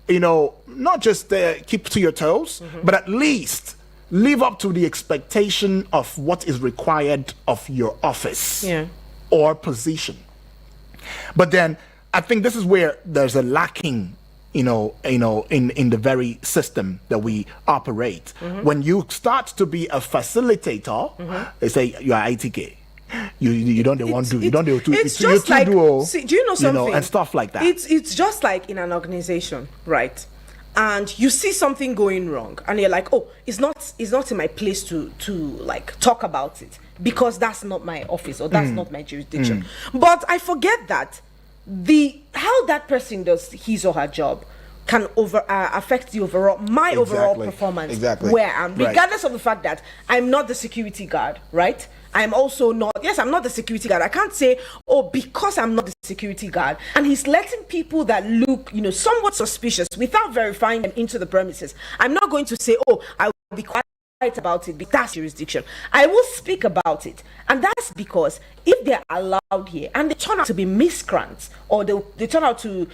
not just keep to your toes, but at least live up to the expectation of what is required of your office or position. But then I think this is where there's a lacking, in the very system that we operate. When you start to be a facilitator, they say you are ITK. You don't want to do. You don't do. It's just like. Do you know something? And stuff like that. It's just like in an organization, right? And you see something going wrong, and you're like, oh, it's not in my place to like talk about it because that's not my office or that's not my jurisdiction. But I forget that how that person does his or her job can affect the overall performance where I am, regardless of the fact that I'm not the security guard, right? I'm also not, I'm not the security guard. I can't say, because I'm not the security guard, and he's letting people that look, somewhat suspicious without verifying them into the premises. I'm not going to say, I will be quiet about it because that's jurisdiction. I will speak about it. And that's because if they're allowed here and they turn out to be miscreants or they turn out to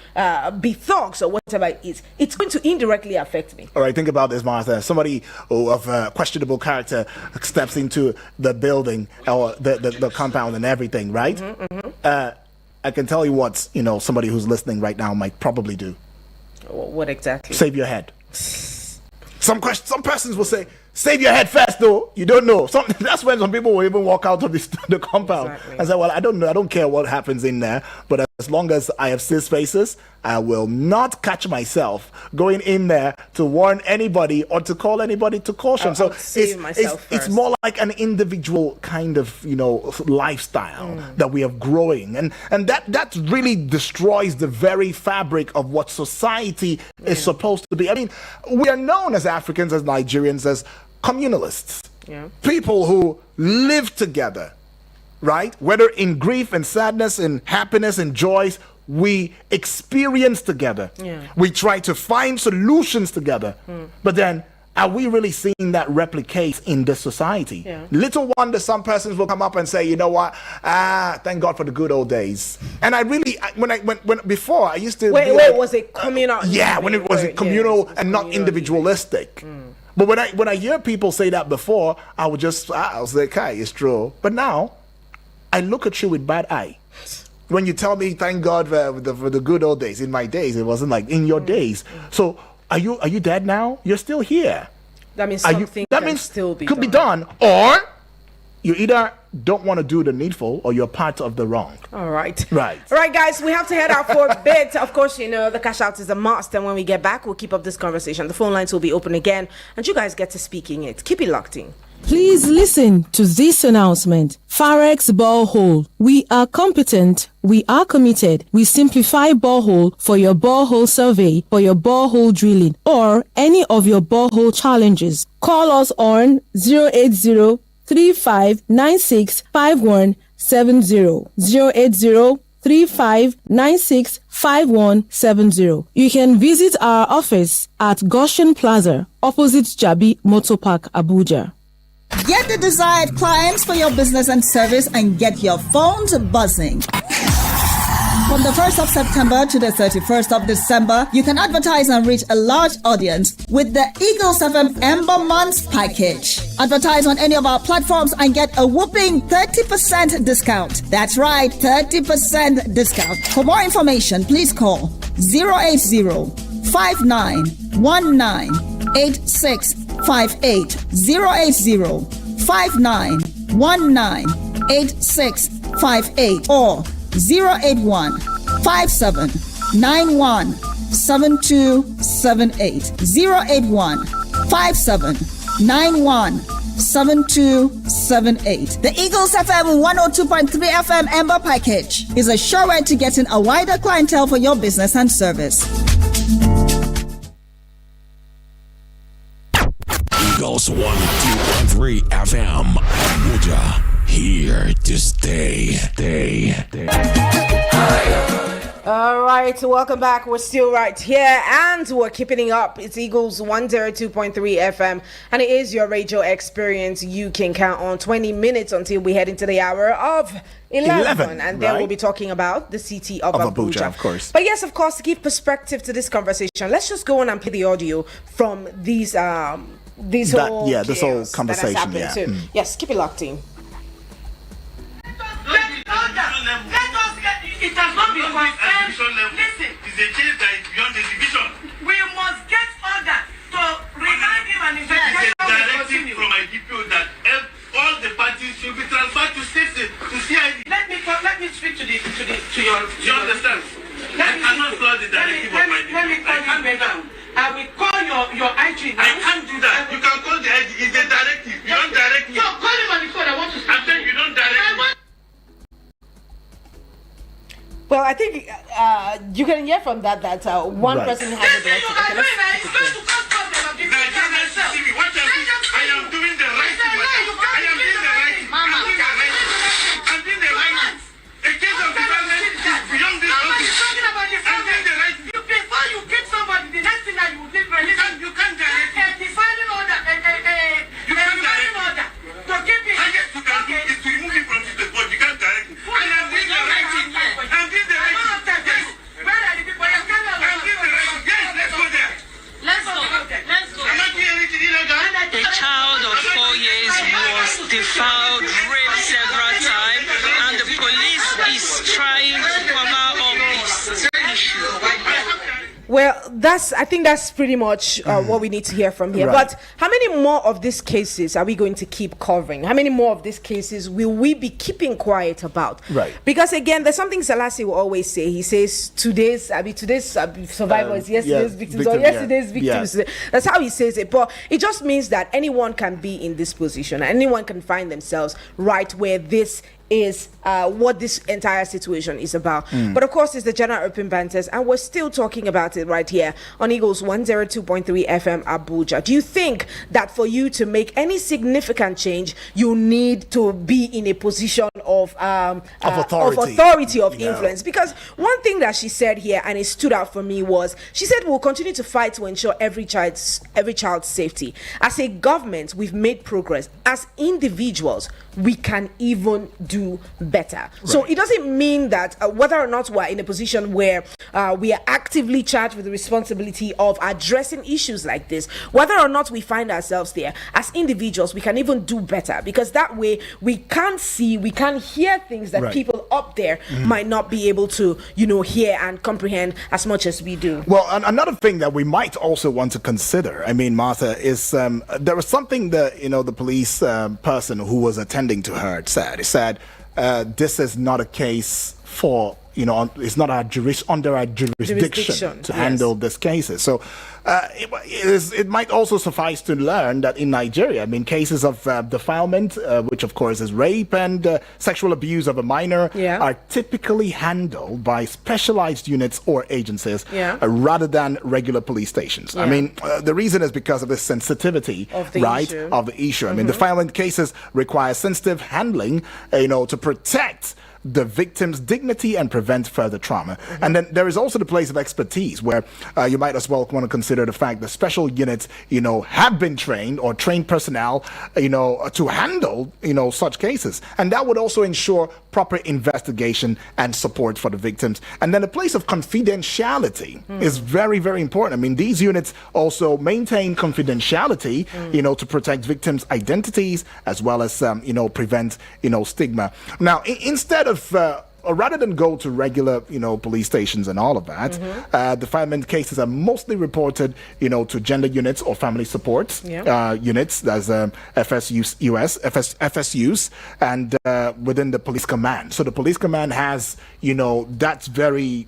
be thugs or whatever it is, it's going to indirectly affect me. All right, think about this, Martha. Somebody of questionable character steps into the building or the compound and everything, right? I can tell you what, somebody who's listening right now might probably do. What exactly? Save your head. Some persons will say, save your head first, though. You don't know. That's when some people will even walk out of the compound and say, well, I don't know. I don't care what happens in there. But as long as I have safe spaces, I will not catch myself going in there to warn anybody or to call anybody to caution. So it's more like an individual kind of, lifestyle that we are growing. And that really destroys the very fabric of what society is supposed to be. I mean, we are known as Africans, as Nigerians, as communalists, people who live together, right? Whether in grief and sadness, in happiness and joys, we experience together. We try to find solutions together. But then, are we really seeing that replicate in this society? Little wonder some persons will come up and say, you know what? Thank God for the good old days. And I really, when before I used to. Wait, was it communal? When it was communal and not individualistic. But when I hear people say that before, I was like, okay, it's true. But now, I look at you with bad eye. When you tell me, thank God for the good old days. In my days, it wasn't like in your days. So, are you dead now? You're still here. That means something could be done. Or you either don't want to do the needful or you're part of the wrong. All right. Right. All right, guys, we have to head out for a bit. Of course, the cash out is a must. And when we get back, we'll keep up this conversation. The phone lines will be open again. And you guys get to speak in it. Keep it locked in. Please listen to this announcement. Farex Borehole. We are competent. We are committed. We simplify borehole for your borehole survey, for your borehole drilling, or any of your borehole challenges. Call us on 080-3596-5170. 080-3596-5170. You can visit our office at Goshen Plaza, opposite Jabi Motor Park, Abuja. Get the desired clients for your business and service and get your phones buzzing. From the 1st of September to the 31st of December, you can advertise and reach a large audience with the Eagles FM Ember Months package. Advertise on any of our platforms and get a whopping 30% discount. That's right, 30% discount. For more information, please call 080-5919-8658. 080-5919-8658 or 081-5791-7278. 081-5791-7278. The Eagles FM 102.3 FM Ember package is a sure way to getting a wider clientele for your business and service. Eagles 102.3 FM Abuja, here to stay. All right, welcome back. We're still right here and we're keeping it up. It's Eagles 102.3 FM and it is your radio experience. You can count on 20 minutes until we head into the hour of 11 and then we'll be talking about the city of Abuja, of course. But yes, of course, to give perspective to this conversation, let's just go on and play the audio from this whole conversation. Yes, keep it locked in. It has not been confirmed. Listen, it's a case that is beyond the division. We must get order to remind him and investigate. It's a directive from my DPO that all the parties should be transferred to CID. Let me speak to your. You understand? I cannot follow the directive of my DPO. Let me call you down. I will call your IG now. I can't do that. You can call the IG. It's a directive. You don't direct me. So call him on the phone. I want to speak. I'm saying you don't direct me. Well, I think you can hear from that one person has a directive. I am doing the right thing. I'm doing the right thing. A case of development is beyond this office. I'm doing the right thing. Before you get somebody, the next thing that you will give you can't direct it. Defining order. You can't direct order. To keep it. I guess you can do is to remove it from the board. You can't direct it. And I'm doing the right thing. I'm doing the right thing. Where are the people? I'm doing the right thing. Yes, let's go there. Let's go. I'm not doing anything illegal. A child of 4 years was defiled, raped several times, and the police is trying to cover up this issue. Well, I think that's pretty much what we need to hear from here. Right. But how many more of these cases are we going to keep covering? How many more of these cases will we be keeping quiet about? Right. Because again, there's something Selassie will always say. He says, today's survivors, yesterday's victims, or yesterday's victims. Yeah. That's how he says it. But it just means that anyone can be in this position. Anyone can find themselves right where this is what this entire situation is about. But of course, it's the General Open Banters, and we're still talking about it right here on Eagles 102.3 FM Abuja. Do you think that for you to make any significant change, you need to be in a position of authority, of influence? Because one thing that she said here, and it stood out for me, was she said we'll continue to fight to ensure every child's safety. As a government, we've made progress. As individuals, we can even do better. Right. So it doesn't mean that whether or not we're in a position where we are actively charged with the responsibility of addressing issues like this, whether or not we find ourselves there, as individuals, we can even do better, because that way we can't hear things that people up there might not be able to, hear and comprehend as much as we do. Well, another thing that we might also want to consider, Martha, is there was something that, the police person who was attending to her said. He said, this is not a case for, it's not under our jurisdiction to handle these cases. So it might also suffice to learn that in Nigeria, cases of defilement, which of course is rape and sexual abuse of a minor, are typically handled by specialized units or agencies rather than regular police stations. The reason is because of the sensitivity of the issue. Defilement cases require sensitive handling, to protect the victim's dignity and prevent further trauma. And then there is also the place of expertise, where you might as well want to consider the fact that special units, have been trained, or trained personnel, to handle, such cases. And that would also ensure proper investigation and support for the victims. And then the place of confidentiality is very, very important. These units also maintain confidentiality, to protect victims' identities, as well as, prevent, stigma. Now, instead of or rather than go to regular, police stations and all of that, defilement cases are mostly reported, to gender units or family support units, that's FSUs, and within the police command. So the police command has, that very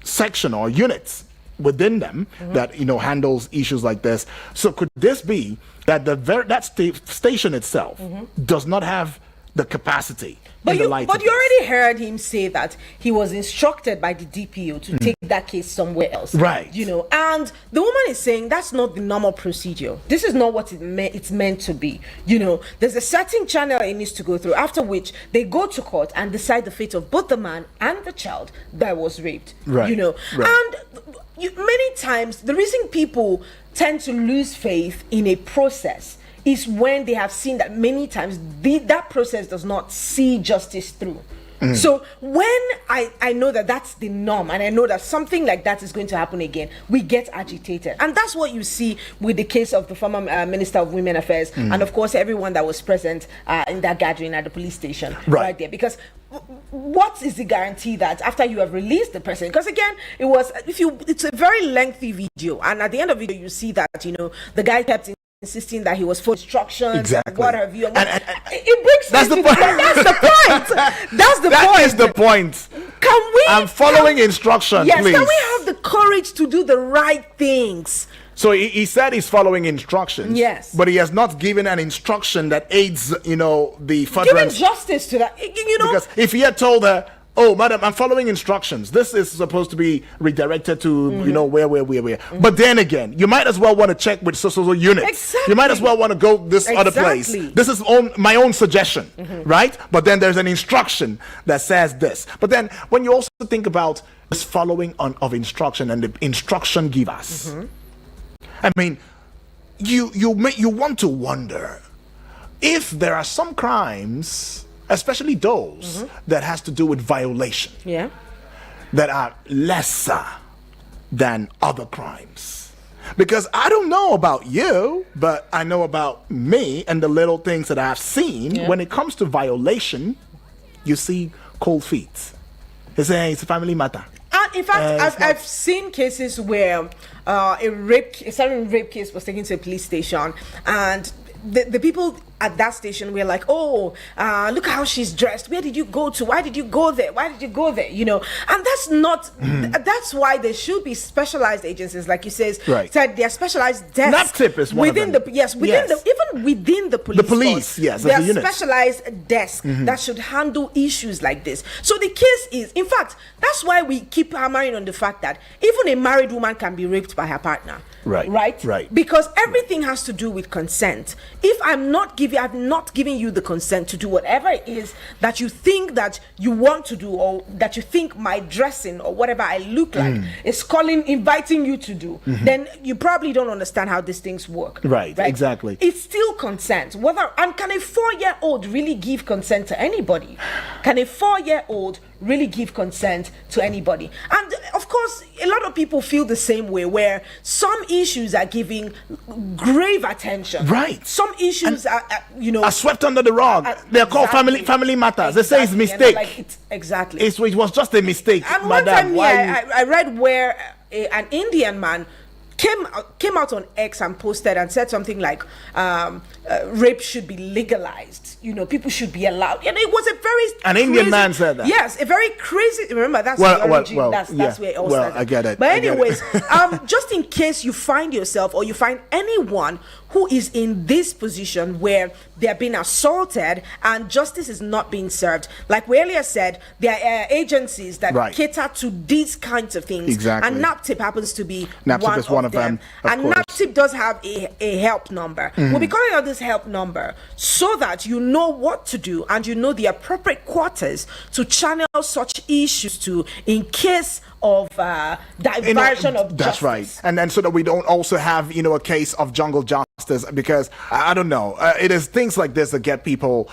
section or units within them that handles issues like this. So could this be that that station itself does not have the capacity. But in the you, light but of you this. already heard him say that he was instructed by the DPO to take that case somewhere else. Right. You know, and the woman is saying that's not the normal procedure. This is not what it's meant to be. You know, there's a certain channel it needs to go through, after which they go to court and decide the fate of both the man and the child that was raped. Right. You know, Right. and many times the reason people tend to lose faith in a process is when they have seen that many times that process does not see justice through. So when I know that that's the norm, and I know that something like that is going to happen again, we get agitated. And that's what you see with the case of the former Minister of Women Affairs, and of course everyone that was present in that gathering at the police station right there. Because what is the guarantee that after you have released the person, because again it's a very lengthy video, and at the end of the video you see that, you know, the guy kept insisting that he was for instructions exactly. and what have you. And it brings that's the me point. that's the point. That's the That point. is the point. Can we? I'm following instructions, yes, please. can we have the courage to do the right things? So he said he's following instructions. Yes. But he has not given an instruction that aids, you know, the Giving furtherance. justice to that, you know. Because if he had told her, oh, madam, I'm following instructions. This is supposed to be redirected to, you know, where. But then again, you might as well want to check with so units. Exactly. You might as well want to go this other place. This is my own suggestion, right? But then there's an instruction that says this. But then when you also think about this following of instruction and the instruction givers, I mean, you want to wonder if there are some crimes, especially those that has to do with violation, that are lesser than other crimes. Because I don't know about you, but I know about me and the little things that I've seen. When it comes to violation, you see cold feet. They say it's a family matter. And in fact, I've seen cases where a certain rape case was taken to a police station, and the people at that station were like, oh, look how she's dressed. Where did you go to? Why did you go there? Why did you go there? You know, and that's not. That's why there should be specialized agencies, like you said. They're specialized desks. NAPTIP is one within of them. Even within the police. The police, force, yes, there as a are unit. specialized desks that should handle issues like this. So the case is, in fact, that's why we keep hammering on the fact that even a married woman can be raped by her partner. Right. Because everything has to do with consent. If I'm not giving you the consent to do whatever it is that you think that you want to do, or that you think my dressing or whatever I look like is inviting you to do, then you probably don't understand how these things work. Right, exactly. It's still consent. And can a 4-year-old really give consent to anybody? Can a 4-year-old really give consent to anybody? And of course, a lot of people feel the same way, where some issues are giving grave attention. Right. Some issues are swept under the rug. They're called family matters. They say it's mistake. Exactly. It was just a mistake. And madam, one time, I read where an Indian man came out on X and posted and said something like, rape should be legalized. You know, people should be allowed. And it was an Indian man said that. Yes, a very crazy. Remember, that's the origin. That's where it all started. I get it. But anyways, just in case you find yourself, or you find anyone who is in this position where they're being assaulted and justice is not being served, like we earlier said, there are agencies that cater to these kinds of things. Exactly. And NAPTIP happens to be one of them. And NAPTIP does have a help number. We'll be calling out this help number so that you know what to do and you know the appropriate quarters to channel such issues to, in case of diversion of justice. That's right. And then so that we don't also have, a case of jungle justice, because I don't know, it is things like this that get people,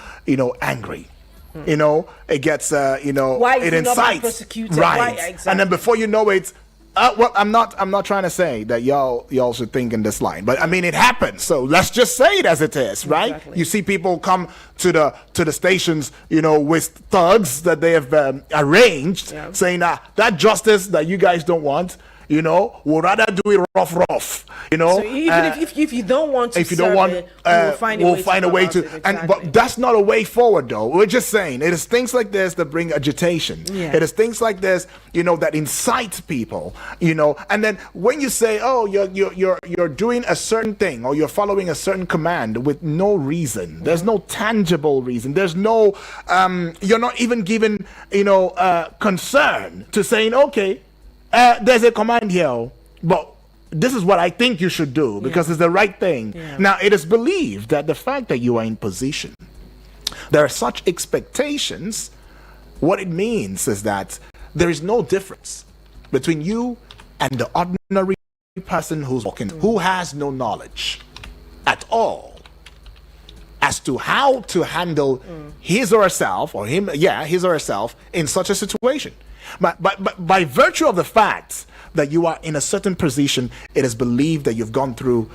angry. It gets, why it incites. Prosecuted? Right. Why, exactly. And then before you know it, well, I'm not trying to say that y'all should think in this line, but I mean it happens. So let's just say it as it is, right? Exactly. You see people come to the stations, with thugs that they have arranged, saying that justice that you guys don't want would rather do it rough. So even if you don't want to, we'll find a way to. Exactly. But that's not a way forward, though. We're just saying it is things like this that bring agitation. Yeah. It is things like this, that incite people. And then when you say, oh, you're doing a certain thing or you're following a certain command with no reason. There's no tangible reason. There's no. You're not even given concern to saying, okay, there's a command here, but this is what I think you should do because it's the right thing. Yeah. Now, it is believed that the fact that you are in position, there are such expectations. What it means is that there is no difference between you and the ordinary person who's walking, who has no knowledge at all as to how to handle his or herself, or his or herself in such a situation. But by virtue of the fact that you are in a certain position, it is believed that you've gone through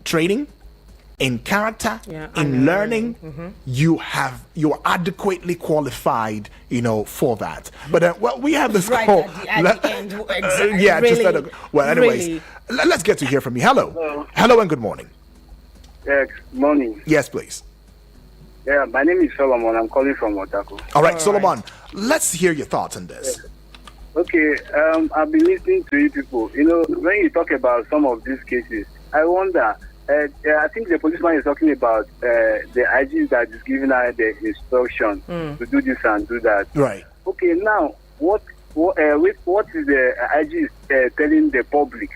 training in character, in learning. You are adequately qualified, for that. But we have this right call. at the end. Exactly. Anyways, let's get to hear from you. Hello, and good morning. Good morning. Yes, please. Yeah, my name is Solomon. I'm calling from Otako. All right, Solomon, let's hear your thoughts on this. Okay, I've been listening to you people. When you talk about some of these cases, I wonder, I think the policeman is talking about the IG that is giving out the instruction to do this and do that. Right. Okay, now, what is the IG telling the public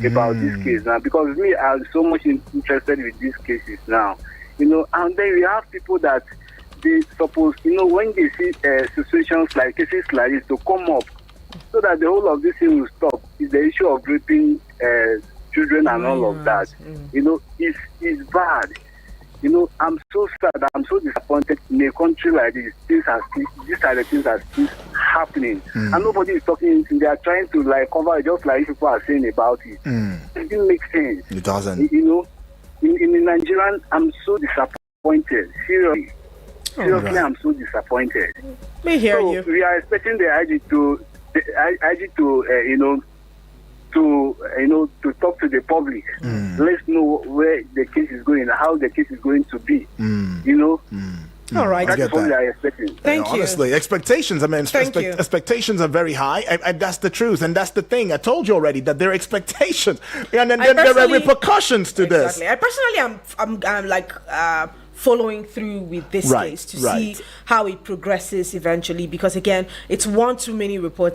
about this case now? Because me, I'm so much interested with these cases now. And then we have people that they suppose, when they see situations like cases like this to come up, so that the whole of this thing will stop, is the issue of raping children and all of that. It's bad. I'm so sad. I'm so disappointed in a country like this. These are the things that are still happening, and nobody is talking anything. They are trying to cover it, just like people are saying about it. It didn't make sense. It doesn't. In Nigerian, I'm so disappointed. Seriously, I'm so disappointed. We hear you. We are expecting the IG to talk to the public. Let's know where the case is going, how the case is going to be. All right. That's what we are expecting. Thank you. Honestly, expectations. Expectations are very high, and that's the truth, and that's the thing. I told you already that there are expectations, and then there are repercussions to this. I personally, I'm following through with this case to see how it progresses eventually, because again, it's one too many reports